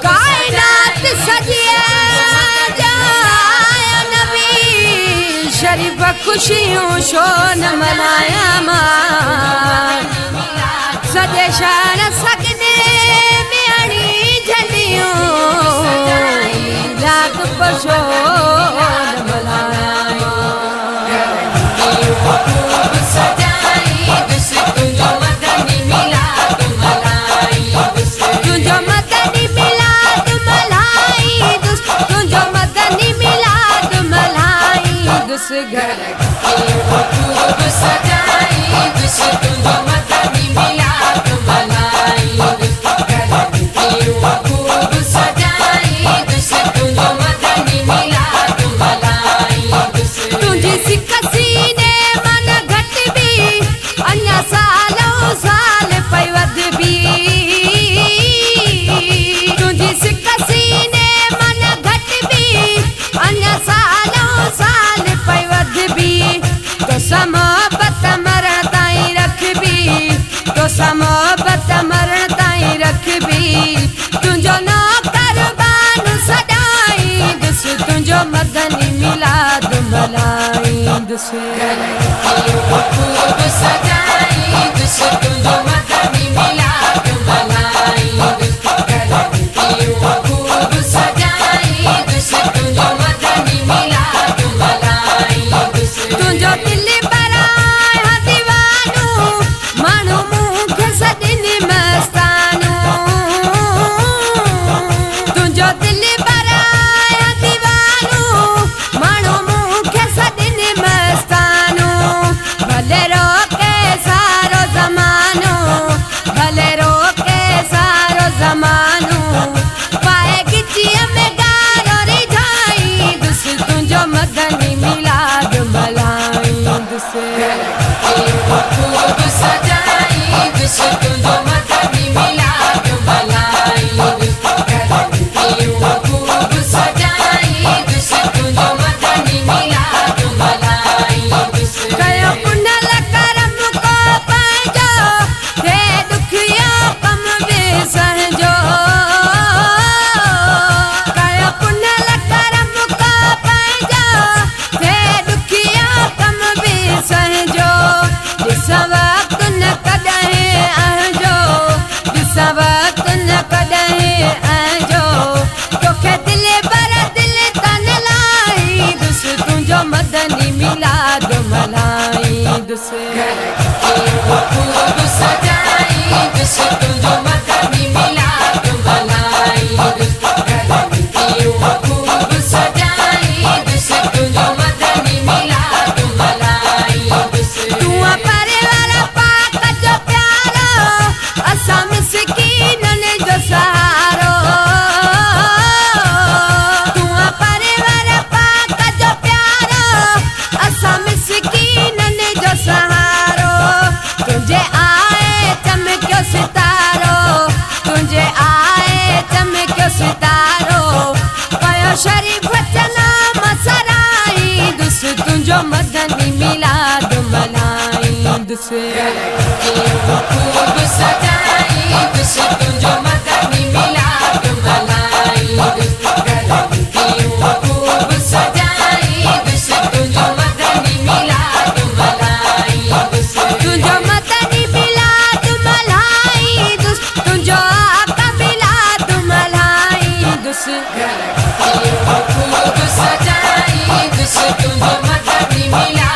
कायनात सजिया जाया नबी शरीफ खुशियों शो न मनाया मां सजे शान सकने मियाणी झलियों लाग पशो न मनाया घर खूब सजाई दुस तुझो मदनी मिलाद मनाई घर खूब सजाई दुस तुझो मदनी मिलाद मनाई तुझी सिख सीने मन घट भी अन्या सालों साल पई वध भी तुझी सिख सीने मन घट भी अन्या सालों साल मोहब्बत मरण ताईं रख भी तो मोहब्बत मरण ताईं रख भी तुंहिंजो नौकर बानू सजाईंदुसि तुंहिंजो मदनी मिलाद मल्हाईंदुसि खूब सजाईंदुसि तुंहिंजो मदनी मिलाद मल्हाईंदुसि खूब सजाईंदुसि तुंहिंजो मदनी मिलाद मल्हाईंदुसि तुंहिंजो दिल खूब सजाई दुस तुझो मदनी मिलाद मल्हाई खूब सजाई दुस तुझो मदनी मिलाद मल्हाई कयो पुनल करम को पंहिंजो थे दुखियो कम बि सहजो कयो पुनल करम को पंहिंजो थे दुखियो कम बि सहजो वक्त न कॾहिं अहिजो वक्त न कॾहिं अहिजो तोखे दिल पर दिल तन लाईंदुसि तुंहिंजो मदनी मिलाद मल्हाईंदुसि खूब सजाईंदुसि तुंहिंजो मदनी मिलाद मल्हाईंदुसि खूब सजाईंदुसि तुंहिंजो मदनी मिलाद मल्हाईंदुसि शरीफ चनाम सराईंदुसि तुंहिंजो मदनी मिलाद मल्हाईंदुसि खूब सजाईंदुसि तुंहिंजो मदनी मिलाद मल्हाईंदुसि खूब सजाईंदुसि तुंहिंजो मदनी मिलाद मल्हाईंदुसि तुंहिंजो मदनी मिलाद मल्हाईंदुसि तुंहिंजो आका मिलाद मल्हाईंदुसि खूब सजाईंदुसि तुंहिंजो मदनी मिलाद